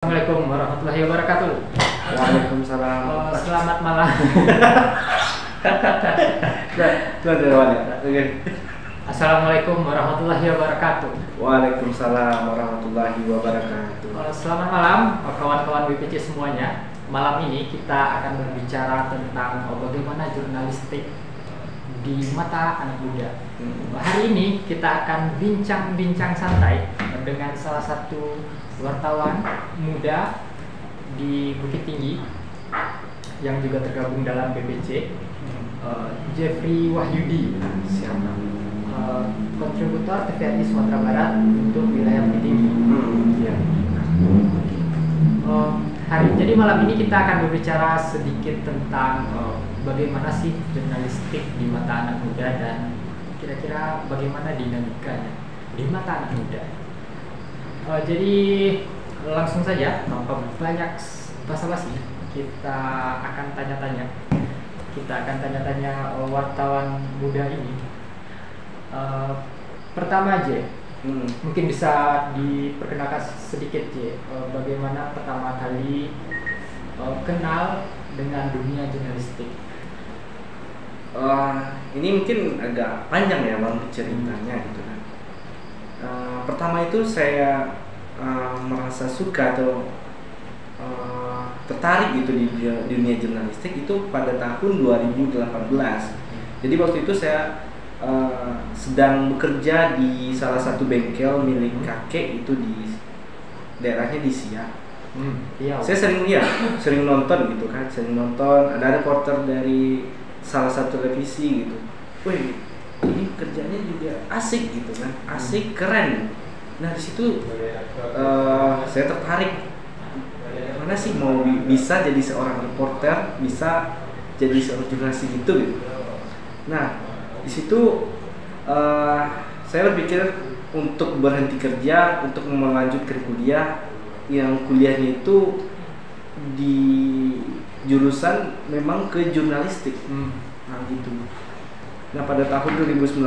Assalamualaikum warahmatullahi wabarakatuh. Waalaikumsalam. Selamat malam. Assalamualaikum warahmatullahi wabarakatuh. Waalaikumsalam warahmatullahi wabarakatuh. Selamat malam kawan-kawan BPC semuanya. Malam ini kita akan berbicara tentang bagaimana jurnalistik di mata anak muda. Hari ini kita akan bincang-bincang santai dengan salah satu wartawan muda di Bukit Tinggi yang juga tergabung dalam BPC, Jeffrey Wahyudi, kontributor TVRI Sumatera Barat untuk wilayah Bukit Tinggi. Jadi malam ini kita akan berbicara sedikit tentang bagaimana sih jurnalistik di mata anak muda dan kira-kira bagaimana dinamikanya di mata anak muda. Jadi langsung saja tanpa banyak basa-basi kita akan tanya-tanya wartawan muda ini. Pertama J, mungkin bisa diperkenalkan sedikit J, bagaimana pertama kali kenal dengan dunia jurnalistik. Ini mungkin agak panjang ya bang ceritanya gitu kan. Pertama itu saya merasa suka atau tertarik gitu di dunia jurnalistik itu pada tahun 2018. Jadi waktu itu saya sedang bekerja di salah satu bengkel milik kakek itu di daerahnya di Siak. Saya sering nonton gitu kan, ada reporter dari salah satu televisi gitu. Wih, ini kerjanya juga asik gitu kan, asik, keren. Nah di situ saya tertarik. Gimana sih mau bisa jadi seorang reporter, bisa jadi seorang jurnalis gitu. Nah di situ saya berpikir untuk berhenti kerja, untuk melanjutkan kuliah, yang kuliahnya itu di jurusan memang ke jurnalistik. Nah gitu. Nah pada tahun 2019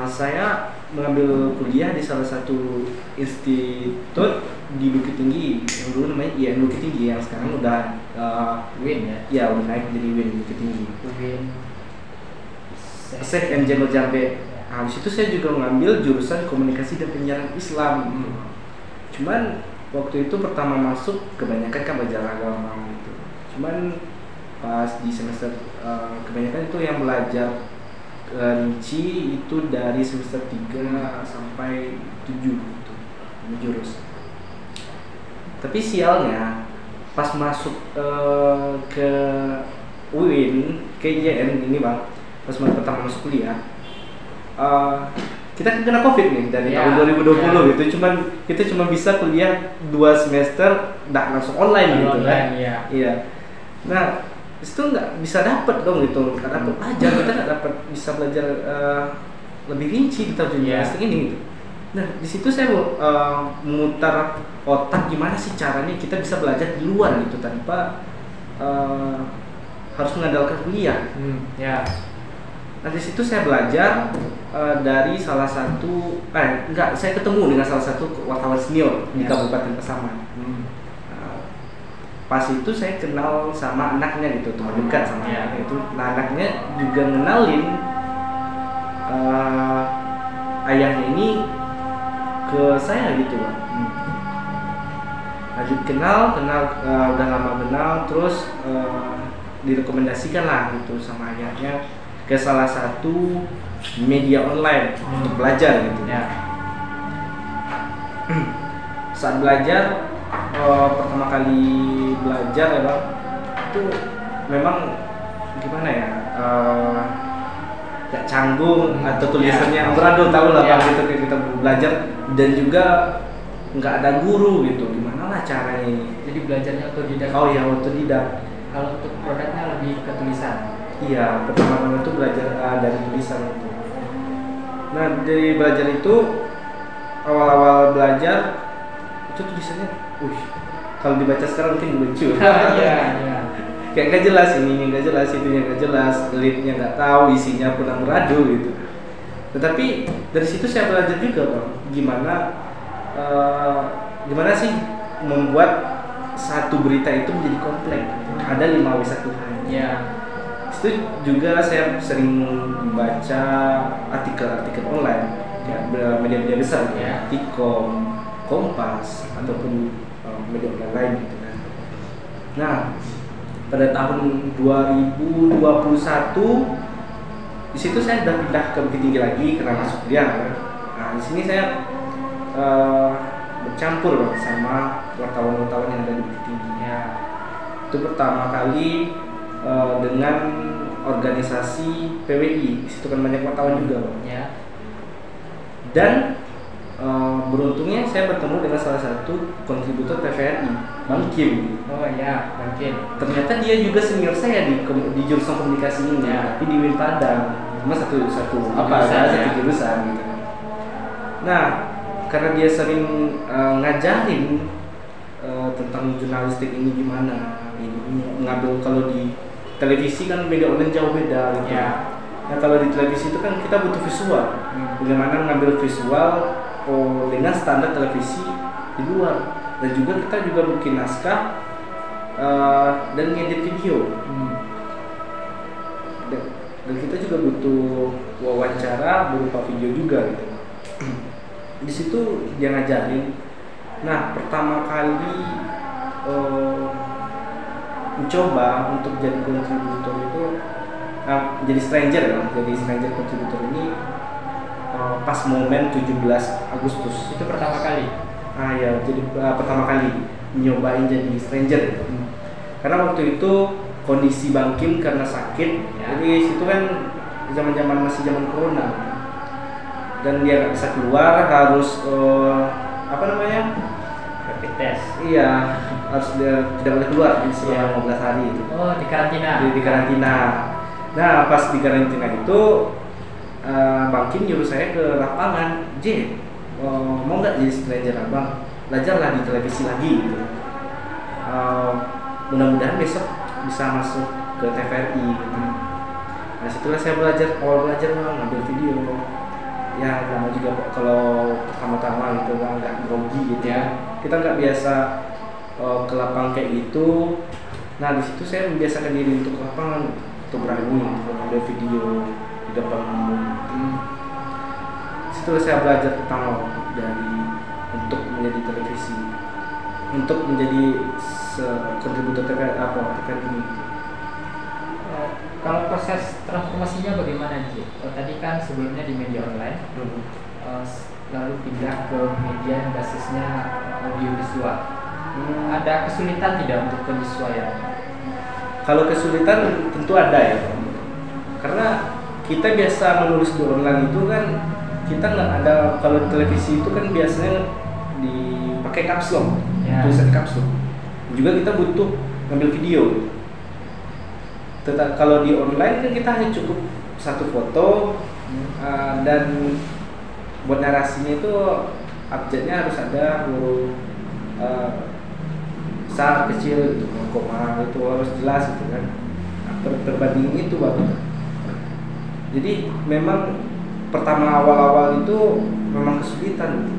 saya mengambil kuliah di salah satu institut di Bukit Tinggi yang dulu namanya IAIN Bukit Tinggi, yang sekarang udah Win ya? Ya udah naik jadi Win Bukit Tinggi. Win. Syekh M. Jamal Jambe. Nah di situ saya juga mengambil jurusan komunikasi dan penyiaran Islam. Cuman waktu itu pertama masuk kebanyakan kan belajar agama gitu. Cuman pas di semester kebanyakan itu yang belajar rinci itu dari semester 3 sampai 7 gitu, jurus. Tapi sialnya pas masuk ke UIN, ke IAIN ini bang, pas pertama masuk kuliah, kita kena COVID nih dari tahun 2020 gitu. Kita cuma bisa kuliah 2 semester, langsung online gitu kan. Iya. Nah itu nggak bisa dapat dong gitu, nggak dapat belajar, kita nggak dapat bisa belajar lebih rinci kita jurnalistik ini gitu. Nah di situ saya memutar otak gimana sih caranya kita bisa belajar di luar gitu tanpa harus mengandalkan kuliah. Nah di situ saya belajar dari salah satu, saya ketemu dengan salah satu wartawan senior di Kabupaten Pasaman. Pas itu saya kenal sama anaknya gitu, teman dekat sama anaknya itu. Nah anaknya juga ngenalin ayahnya ini ke saya gitu bang. Lanjut kenal udah lama kenal, terus direkomendasikan lah gitu sama ayahnya ke salah satu media online untuk belajar gitu. Saat belajar pertama kali belajar ya bang, itu memang gimana ya, gak canggung atau tulisannya amburadul, tahu lah bang gitu kita belajar, dan juga nggak ada guru gitu, gimana lah caranya ini. Jadi belajarnya otodidak. Oh iya, otodidak. Kalau untuk produknya lebih ke tulisan. Iya, pertama-tama itu belajar dari tulisan itu. Nah dari belajar itu, awal-awal belajar itu tulisannya, kalau dibaca sekarang mungkin lucu. Kayak nggak jelas, ini nggak jelas, itunya nggak jelas, leadnya nggak tahu, isinya pun amburadul gitu. Tetapi dari situ saya belajar juga bang, gimana sih membuat satu berita itu menjadi kompleks. Ada 5W1H. Ya. Itu juga saya sering membaca artikel-artikel online, ya, media-media besar, Ya. Tikom, Kompas, ataupun media online lain gitu kan. Nah, pada tahun 2021 di situ saya sudah pindah ke Bukit Tinggi lagi karena masuk kuliah kan. Nah, di sini saya bercampur sama wartawan-wartawan yang ada di Bukit Tinggi. Ya. Itu pertama kali dengan organisasi PWI. Di situ kan banyak wartawan juga, Bang. Ya. Dan beruntungnya saya bertemu dengan salah satu kontributor TVRI, Bang Kim. Oh ya, mungkin. Ternyata dia juga senior saya di jurusan komunikasi ini, Ya. tapi di UIN Padang. Cuma satu Jurusan, satu ya. jurusan gitu. Nah, karena dia sering ngajarin tentang jurnalistik ini gimana, ini ngambil kalau di televisi kan media online jauh beda gitu. Ya. Nah, kalau di televisi itu kan kita butuh visual. Bagaimana ngambil visual dengan standar televisi di luar, dan juga kita juga bikin naskah dan ngedit video. Dan kita juga butuh wawancara berupa video juga gitu. Di situ dia ngajarin. Nah, pertama kali mencoba untuk jadi kontributor itu jadi stranger ya, jadi stranger kontributor ini pas momen 17 Agustus. Itu pertama kali. Ya, jadi pertama kali nyobain jadi stranger gitu. Karena waktu itu kondisi Bang Kim karena sakit, Ya. jadi situ kan masih zaman corona, dan dia nggak bisa keluar, harus Rapid test. Iya, harus dia tidak boleh keluar selama 15 hari itu. Oh, di karantina. Di karantina. Nah, pas di karantina itu Bang Kim nyuruh saya ke lapangan, mau nggak jadi stranger abang? Belajarlah di televisi lagi gitu. Mudah-mudahan besok bisa masuk ke TVRI gitu. Nah, situlah saya belajar ngambil video. Ya, nama juga kalau pertama-tama gitu kan nggak grogi gitu ya. Kita nggak biasa ke lapang kayak gitu. Nah, di situ saya membiasakan diri untuk ke lapangan, untuk berani untuk ngambil video di depan umum. Situlah saya belajar pertama untuk menjadi televisi, untuk menjadi kontributor TVRI ini. Kalau proses transformasinya bagaimana, Ji? Tadi kan sebelumnya di media online, lalu pindah ke media yang basisnya audiovisual. Ada kesulitan tidak untuk penyesuaian? Kalau kesulitan tentu ada ya, karena kita biasa menulis di online itu kan kita nggak ada. Kalau televisi itu kan biasanya dipakai caps lock, tulisan caps lock. Juga kita butuh ngambil video. Kalau di online kan kita hanya cukup satu foto, dan buat narasinya itu abjadnya harus ada huruf besar kecil gitu, koma itu harus jelas gitu kan. Terbanding itu baru. Jadi memang pertama awal-awal itu memang kesulitan gitu.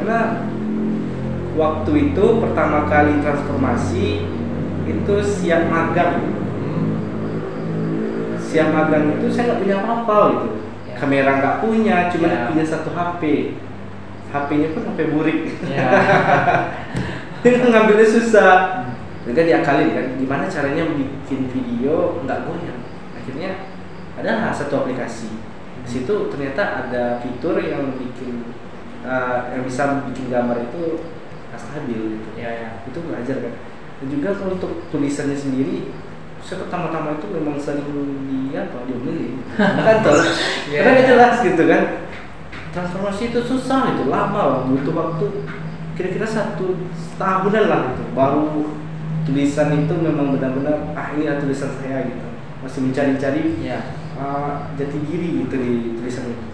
Karena waktu itu pertama kali transformasi itu siap magang. Siap magang itu saya nggak punya apa-apa gitu. Ya. Kamera nggak punya, cuma Ya. punya satu HP. HP-nya pun HP burik. Ya. Dia ngambilnya susah. Juga diakalin kan, gimana caranya bikin video nggak goyang. Akhirnya ada satu aplikasi. Di situ ternyata ada fitur yang bikin yang bisa bikin gambar itu stabil gitu. Ya. Itu belajar kan. Dan juga kalau untuk tulisannya sendiri, saya pertama-tama itu memang sering diomelin kantor. Karena nggak jelas gitu kan. Transformasi itu susah, itu lama, butuh waktu kira-kira 1 tahunan lah gitu. Baru tulisan itu memang benar-benar ini tulisan saya gitu. Masih mencari-cari jati diri gitu di tulisan itu.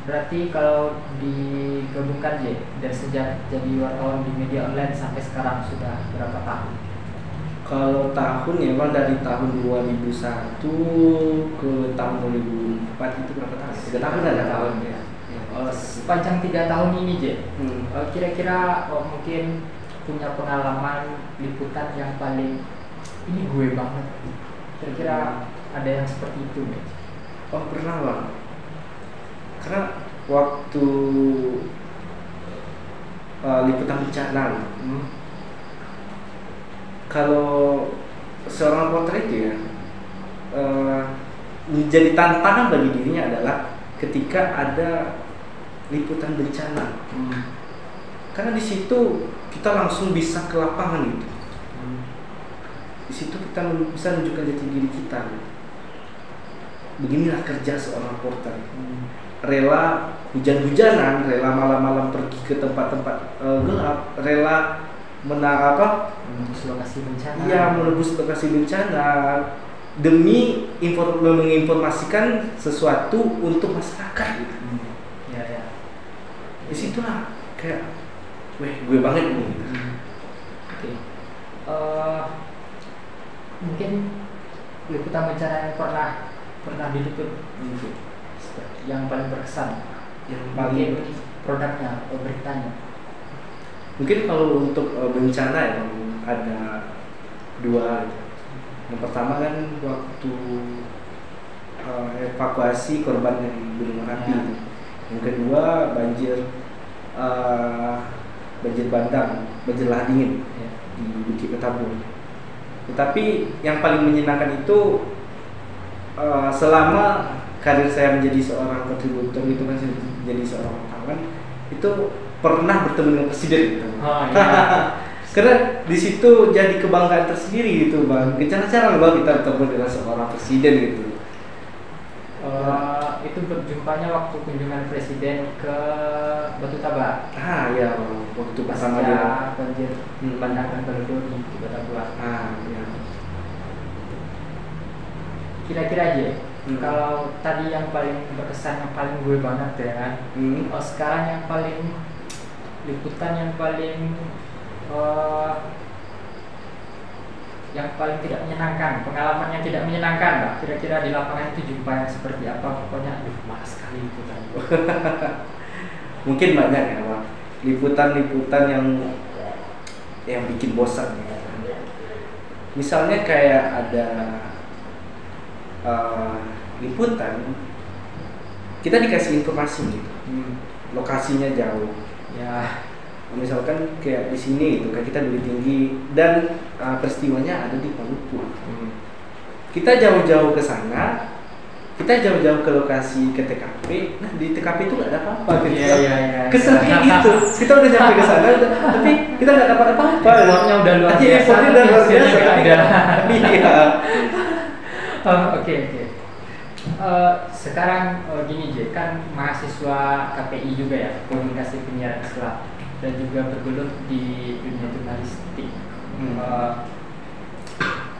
Berarti kalau digabungkan, J, dari sejak jadi wartawan di media online sampai sekarang sudah berapa tahun? Kalau tahun ya memang dari tahun 2001 ke tahun 2004 itu berapa tahun? 3 tahun ada tahun ya. Sepanjang 3 tahun ini, J, kira-kira mungkin punya pengalaman liputan yang paling ini gue banget? Kira-kira ada yang seperti itu nggak? Oh pernah bang, karena waktu liputan bencana, kalau seorang potret ya menjadi tantangan bagi dirinya adalah ketika ada liputan bencana, karena di situ kita langsung bisa ke lapangan gitu. Di situ kita bisa menunjukkan jati diri kita. Beginilah kerja seorang reporter. Rela hujan-hujanan, rela malam-malam pergi ke tempat-tempat gelap, rela menembus lokasi bencana. Iya, menembus lokasi bencana demi menginformasikan sesuatu untuk masyarakat gitu. Ya. Disitulah kayak, weh gue banget nih. Oke. Mungkin liputan bencana yang pernah diliput yang paling berkesan, yang paling produknya, beritanya. Mungkin kalau untuk bencana ya ada dua. Yang pertama kan waktu evakuasi korban yang Gunung Merapi. Yang kedua banjir bandang, banjir lahar dingin di Bukit Ketapung. Tetapi yang paling menyenangkan itu selama karir saya menjadi seorang kontributor itu kan menjadi seorang wartawan itu pernah bertemu dengan presiden gitu. Karena di situ jadi kebanggaan tersendiri gitu bang. Jarang bang kita bertemu dengan seorang presiden gitu. Itu berjumpanya waktu kunjungan presiden ke Batu Tabak. Ya waktu bersama dia banjir bandang dan Baledo di Batu Tabak. Ya. Kira-kira aja. Kalau tadi yang paling berkesan, yang paling gue banget ya kan. Sekarang yang paling liputan yang paling tidak menyenangkan, pengalaman yang tidak menyenangkan, Pak. Kira-kira di lapangan itu jumpa yang seperti apa? Pokoknya malas sekali liputan. Mungkin banyak ya, Pak. Liputan-liputan yang bikin bosan ya. Misalnya kayak ada liputan, kita dikasih informasi gitu, lokasinya jauh. Ya. Misalkan kayak di sini gitu kan, kita Bukit Tinggi dan peristiwanya ada di Maluku. Kita jauh-jauh ke sana, kita jauh-jauh ke lokasi ke TKP. Nah di TKP itu nggak ada apa-apa. Iya. Kesannya gitu. Kita udah sampai ke sana, tapi kita nggak dapat apa-apa. Effortnya udah luar biasa. Effortnya udah luar biasa. Iya. Iya. Oke. Sekarang gini J, kan mahasiswa KPI juga ya, Komunikasi Penyiaran Islam, dan juga bergelut di dunia jurnalistik.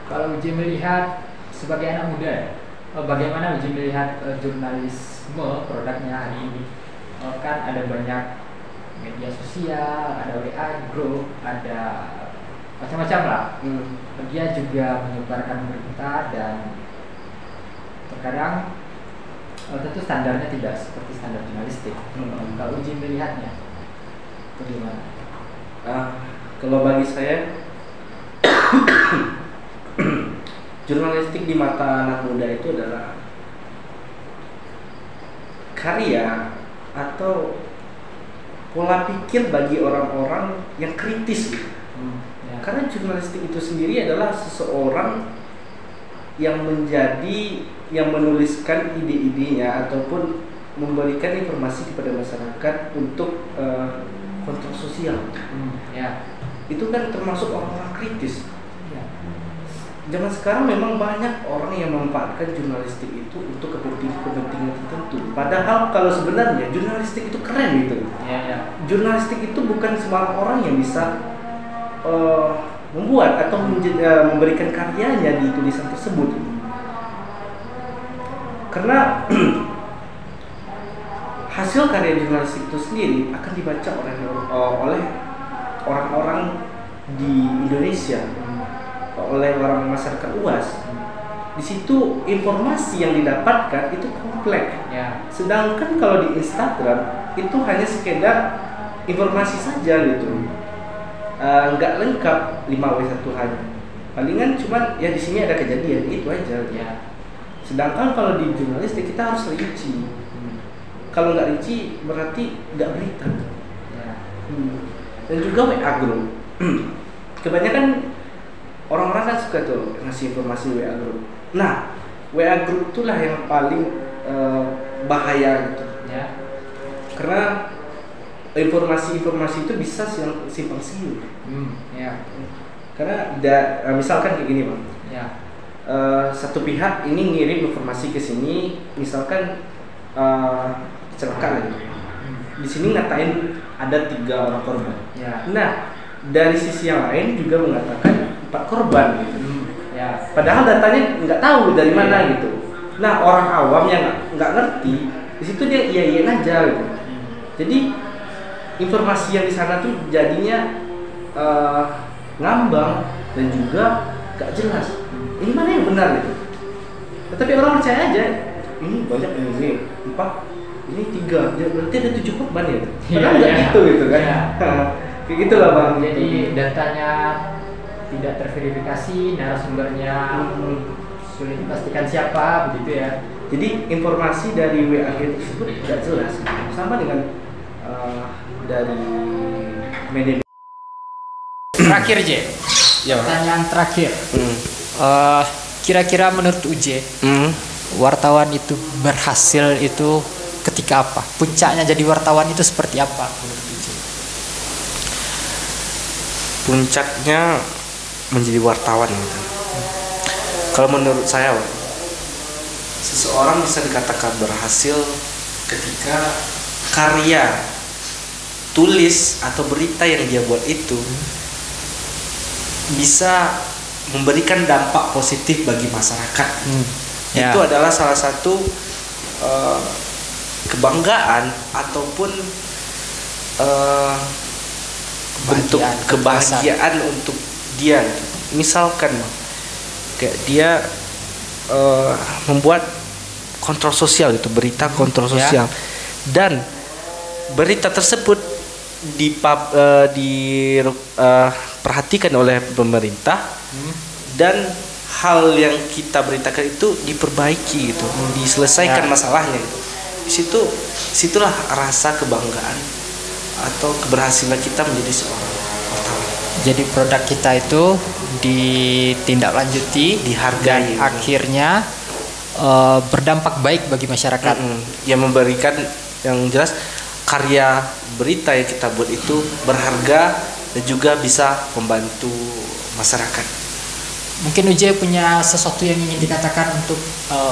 Kalau Uji melihat sebagai anak muda, bagaimana Uji melihat jurnalisme produknya hari ini? Kan ada banyak media sosial, ada WA group, ada macam-macam lah. Dia juga menyebarkan berita dan terkadang tentu standarnya tidak seperti standar jurnalistik. Kalau Uji melihatnya bagaimana? Kalau bagi saya jurnalistik di mata anak muda itu adalah karya atau pola pikir bagi orang-orang yang kritis gitu. Karena jurnalistik itu sendiri adalah seseorang yang menuliskan ide-idenya ataupun memberikan informasi kepada masyarakat untuk kontrol sosial. Itu kan termasuk orang-orang kritis. Zaman sekarang memang banyak orang yang memanfaatkan jurnalistik itu untuk kepentingan tertentu. Padahal kalau sebenarnya jurnalistik itu keren gitu. Jurnalistik itu bukan semua orang yang bisa membuat atau memberikan karyanya di tulisan tersebut. Karena hasil karya jurnalistik itu sendiri akan dibaca oleh orang-orang di Indonesia, oleh orang masyarakat luas. Di situ informasi yang didapatkan itu kompleks. Sedangkan kalau di Instagram itu hanya sekedar informasi saja gitu. nggak lengkap 5W1H nya. Palingan cuman ya di sini ada kejadian itu aja. Ya. Sedangkan kalau di jurnalistik kita harus rinci. Kalau nggak rinci berarti nggak berita. Ya. Dan juga WA group. Kebanyakan orang-orang kan suka tuh ngasih informasi WA group. Nah, WA group itulah yang paling bahaya gitu. Ya. Karena informasi-informasi itu bisa simpang siur. Ya. Karena misalkan kayak gini, Bang. Ya. Satu pihak ini ngirim informasi ke sini, misalkan kecelakaan. Di sini ngatain ada 3 orang korban. Ya. Nah, dari sisi yang lain juga mengatakan 4 korban gitu. Ya. Padahal datanya nggak tahu dari mana Ya. gitu. Nah, orang awam yang nggak ngerti, di situ dia iya-iyain aja gitu. Jadi informasi yang di sana tuh jadinya ngambang dan juga gak jelas. Ini mana yang benar gitu. Tetapi orang percaya aja. Ini banyak ini 4, ini 3, ya, berarti ada 7 korban ya. Padahal nggak gitu kan. Ya. Kayak gitulah, Bang. Jadi datanya tidak terverifikasi, narasumbernya sulit dipastikan siapa, begitu ya. Jadi informasi dari WA tersebut tidak jelas, sama dengan dari media. Terakhir J, Ya, pertanyaan terakhir. Kira-kira menurut UJ, wartawan itu berhasil itu ketika apa? Puncaknya jadi wartawan itu seperti apa menurut UJ? Puncaknya menjadi wartawan gitu. Kalau menurut saya, seseorang bisa dikatakan berhasil ketika karya tulis atau berita yang dia buat itu bisa memberikan dampak positif bagi masyarakat. Itu adalah salah satu kebanggaan ataupun bentuk kebahagiaan untuk dia. Misalkan kayak dia membuat kontrol sosial gitu, berita kontrol sosial, dan berita tersebut diperhatikan oleh pemerintah, dan hal yang kita beritakan itu diperbaiki gitu, diselesaikan masalahnya gitu. Situlah rasa kebanggaan atau keberhasilan kita menjadi seorang wartawan. Jadi produk kita itu ditindaklanjuti, dihargai, dan akhirnya berdampak baik bagi masyarakat. Yang memberikan, yang jelas karya berita yang kita buat itu berharga dan juga bisa membantu masyarakat. Mungkin UJ punya sesuatu yang ingin dikatakan untuk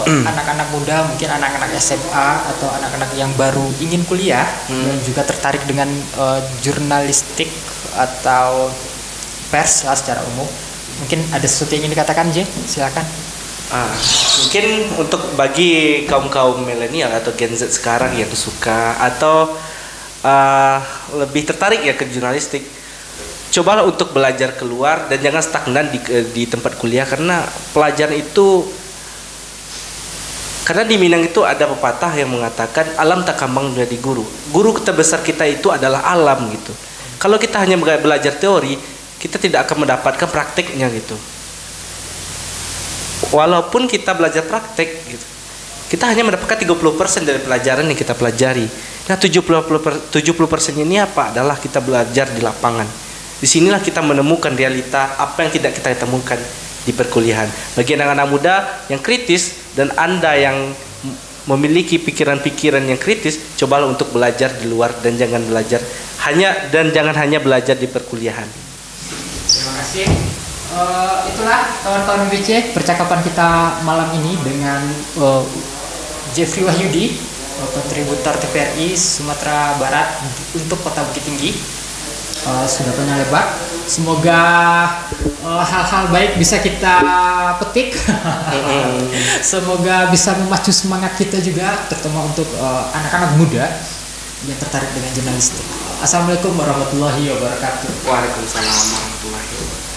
anak-anak muda, mungkin anak-anak SMA atau anak-anak yang baru ingin kuliah dan juga tertarik dengan jurnalistik atau pers secara umum. Mungkin ada sesuatu yang ingin dikatakan, J? Silakan. Mungkin untuk bagi kaum milenial atau Gen Z sekarang yang suka atau lebih tertarik ya ke jurnalistik, cobalah untuk belajar keluar dan jangan stagnan di tempat kuliah, karena pelajaran itu, karena di Minang itu ada pepatah yang mengatakan alam tak kambang menjadi guru. Guru terbesar kita itu adalah alam gitu. Kalau kita hanya belajar teori, kita tidak akan mendapatkan prakteknya gitu. Walaupun kita belajar praktek gitu, kita hanya mendapatkan 30% dari pelajaran yang kita pelajari. Nah 70% ini apa? Adalah kita belajar di lapangan. Disinilah kita menemukan realita apa yang tidak kita temukan di perkuliahan. Bagi anak-anak muda yang kritis dan Anda yang memiliki pikiran-pikiran yang kritis, cobalah untuk belajar di luar dan jangan hanya belajar di perkuliahan. Terima kasih. Itulah kawan-kawan BC percakapan kita malam ini dengan Jeffrey Wahyudi, kontributor TVRI Sumatera Barat untuk Kota Bukit Tinggi. Sudah panjang lebar. Semoga hal-hal baik bisa kita petik. Semoga bisa memacu semangat kita juga, terutama untuk anak-anak muda yang tertarik dengan jurnalistik. Assalamualaikum warahmatullahi wabarakatuh. Waalaikumsalam warahmatullahi wabarakatuh.